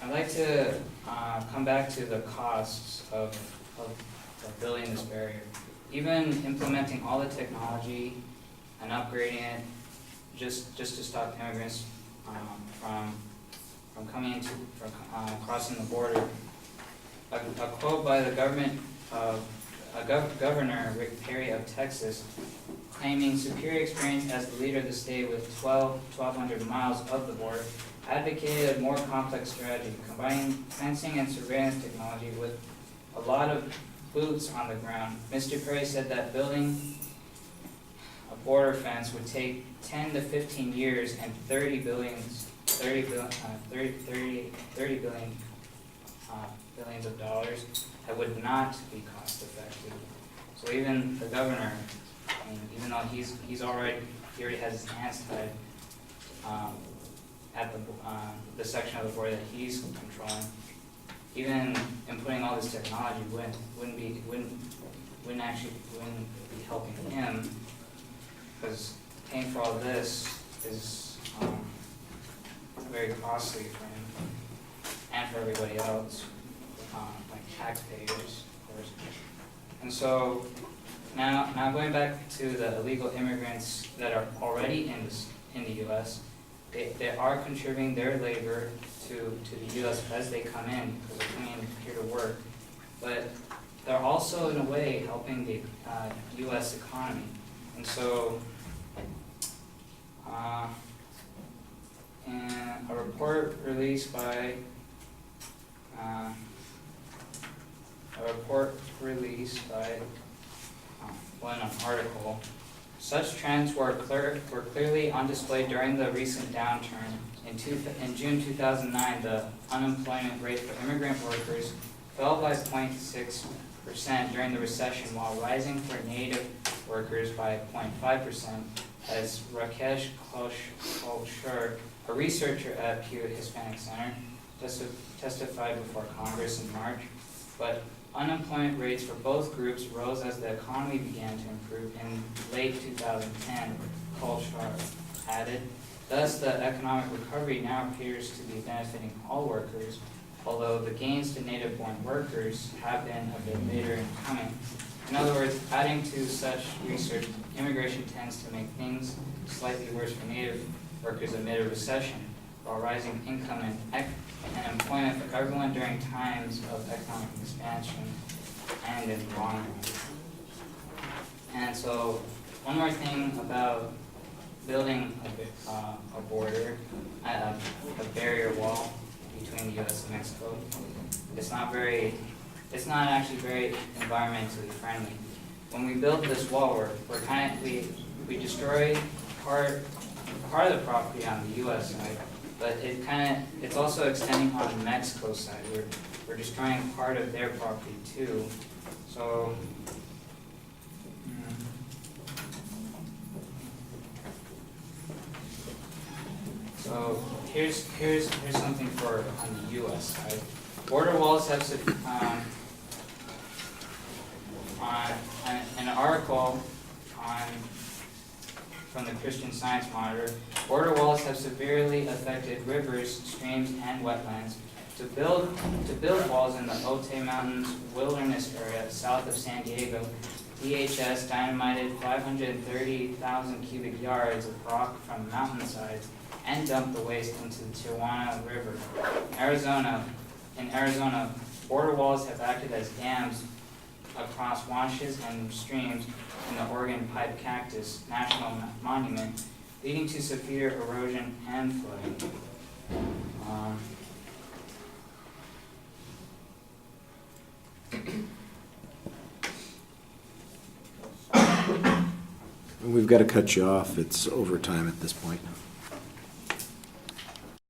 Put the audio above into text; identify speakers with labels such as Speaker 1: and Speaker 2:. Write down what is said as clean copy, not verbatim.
Speaker 1: I'd like to come back to the costs of building this barrier. Even implementing all the technology and upgrading it just to stop immigrants from coming into, crossing the border. A quote by the Governor Rick Perry of Texas, claiming superior experience as the leader of the state with 1,200 miles of the border, advocated a more complex strategy, combining fencing and surveillance technology with a lot of boots on the ground. Mr. Perry said that building a border fence would take 10 to 15 years and 30 billions of dollars. That would not be cost effective. So even the governor, I mean, even though he already has his hands tied at the section of the border that he's controlling, even inputting all this technology wouldn't be helping him, because paying for all this is very costly for him and for everybody else, like taxpayers, of course. And so now going back to the illegal immigrants that are already in the U.S., they are contributing their labor to the U.S. as they come in, because they're coming here to work. But they're also, in a way, helping the U.S. economy. And so, in a report released by an article, such trends were clearly on display during the recent downturn. In June 2009, the unemployment rate for immigrant workers fell by 0.6% during the recession, while rising for native workers by 0.5%, as Rakesh Kaushal, a researcher at Pew Hispanic Center, testified before Congress in March. But unemployment rates for both groups rose as the economy began to improve in late 2010, Kaushal added. Thus, the economic recovery now appears to be benefiting all workers, although the gains to native-born workers have been a bit later in coming. In other words, adding to such research, immigration tends to make things slightly worse for native workers amid a recession, while rising income and employment for everyone during times of economic expansion and in the long run. And so, one more thing about building a border, a barrier wall between the U.S. and Mexico. It's not actually very environmentally friendly. When we build this wall, we destroy part of the property on the U.S. side, but it's also extending on the Mexico side. We're destroying part of their property too. So here's something on the U.S. side. Border walls have on an article from the Christian Science Monitor. Border walls have severely affected rivers, streams, and wetlands. To build walls in the Otay Mountains wilderness area south of San Diego, DHS dynamited 530,000 cubic yards of rock from mountainsides and dumped the waste into the Tijuana River. In Arizona, border walls have acted as dams across washes and streams in the Oregon Pipe Cactus National Monument, leading to severe erosion and flooding.
Speaker 2: We've got to cut you off. It's overtime at this point.